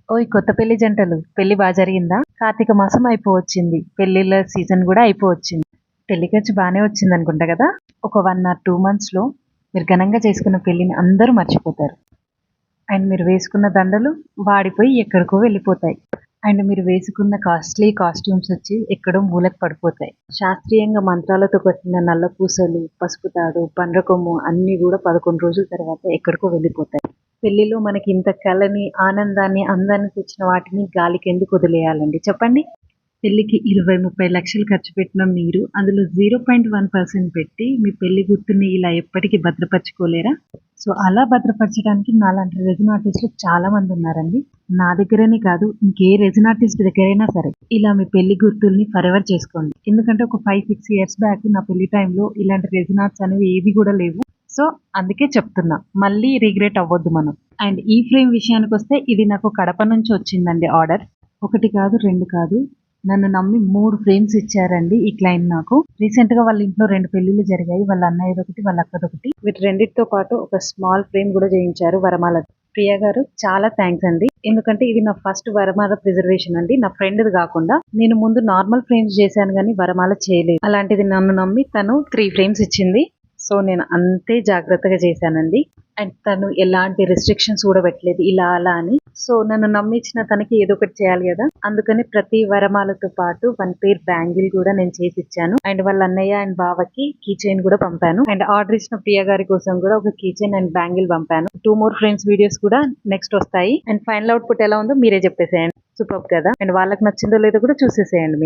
ఓయ్ కొత్త పెళ్లి జంటలు, పెళ్లి బాగా జరిగిందా? కార్తీక మాసం అయిపోవచ్చింది. పెళ్లిళ్ళ సీజన్ కూడా అయిపోవచ్చింది. పెళ్లి ఖర్చు బాగానే వచ్చింది అనుకుంటా కదా. ఒక 1 or 2 months లో మీరు ఘనంగా చేసుకున్న పెళ్లిని అందరూ మర్చిపోతారు. అండ్ మీరు వేసుకున్న దండలు వాడిపోయి ఎక్కడికో వెళ్ళిపోతాయి. అండ్ మీరు వేసుకున్న కాస్ట్లీ కాస్ట్యూమ్స్ వచ్చి ఎక్కడో మూలకు పడిపోతాయి. శాస్త్రీయంగా మంత్రాలతో కట్టిన నల్ల పూసలు, పసుపు తాడు, పండ్ర కొమ్ము అన్నీ కూడా 11 రోజుల తర్వాత ఎక్కడికో వెళ్ళిపోతాయి. పెళ్లిలో మనకి ఇంత కళని, ఆనందాన్ని, అందాన్ని తెచ్చిన వాటిని గాలికి ఎందుకు వదిలేయాలండి చెప్పండి? పెళ్లికి 20-30 లక్షలు ఖర్చు పెట్టిన మీరు అందులో 0.1% పెట్టి మీ పెళ్లి గుర్తుని ఇలా ఎప్పటికీ భద్రపరచుకోలేరా? సో అలా భద్రపరచడానికి నాలాంటి రెజిన్ ఆర్టిస్టులు చాలా మంది ఉన్నారండి. నా దగ్గరనే కాదు, ఇంకే రెజిన్ ఆర్టిస్ట్ దగ్గరైనా సరే ఇలా మీ పెళ్లి గుర్తుల్ని ఫరెవర్ చేసుకోండి. ఎందుకంటే ఒక 5-6 years బ్యాక్ నా పెళ్లి టైంలో ఇలాంటి రెజిన్ ఆర్ట్స్ అనేవి ఏవి కూడా లేవు. సో అందుకే చెప్తున్నా, మళ్ళీ రిగ్రెట్ అవ్వద్దు మనం. అండ్ ఈ ఫ్రేమ్ విషయానికి వస్తే ఇది నాకు కడప నుంచి వచ్చిందండి ఆర్డర్. ఒకటి కాదు, రెండు కాదు, నన్ను నమ్మి 3 ఫ్రేమ్స్ ఇచ్చారండి ఈ క్లయింట్ నాకు. రీసెంట్ గా వాళ్ళ ఇంట్లో 2 పెళ్లిళ్ళు జరిగాయి. వాళ్ళ అన్నయ్యది ఒకటి, వాళ్ళ అక్కదొకటి. వీటి రెండింటితో పాటు ఒక స్మాల్ ఫ్రేమ్ కూడా చేయించారు వరమాల. ప్రియా గారు చాలా థ్యాంక్స్ అండి. ఎందుకంటే ఇది నా ఫస్ట్ వరమాల ప్రిజర్వేషన్ అండి, నా ఫ్రెండ్ది కాకుండా. నేను ముందు నార్మల్ ఫ్రేమ్స్ చేశాను కానీ వరమాల చేయలేదు. అలాంటిది నన్ను నమ్మి తను 3 ఫ్రేమ్స్ ఇచ్చింది. సో నేను అంతే జాగ్రత్తగా చేశానండి. అండ్ తను ఎలాంటి రెస్ట్రిక్షన్స్ కూడా పెట్టలేదు ఇలా అలా అని. సో నన్ను నమ్మించిన తనకి ఏదో ఒకటి చేయాలి కదా, అందుకని ప్రతి వరమాలతో పాటు 1 pair బ్యాంగిల్ కూడా నేను చేసి ఇచ్చాను. అండ్ వాళ్ళ అన్నయ్య అండ్ బావకి కీ చైన్ కూడా పంపాను. అండ్ ఆర్డర్ ఇచ్చిన ప్రియ గారి కోసం కూడా ఒక కీ చైన్ అండ్ బ్యాంగిల్ పంపాను. 2 more ఫ్రేమ్స్ వీడియోస్ కూడా నెక్స్ట్ వస్తాయి. అండ్ ఫైనల్ అవుట్పుట్ ఎలా ఉందో మీరే చెప్పేసేయండి. సూపర్ కదా. అండ్ వాళ్ళకి నచ్చిందో లేదో కూడా చూసేసేయండి.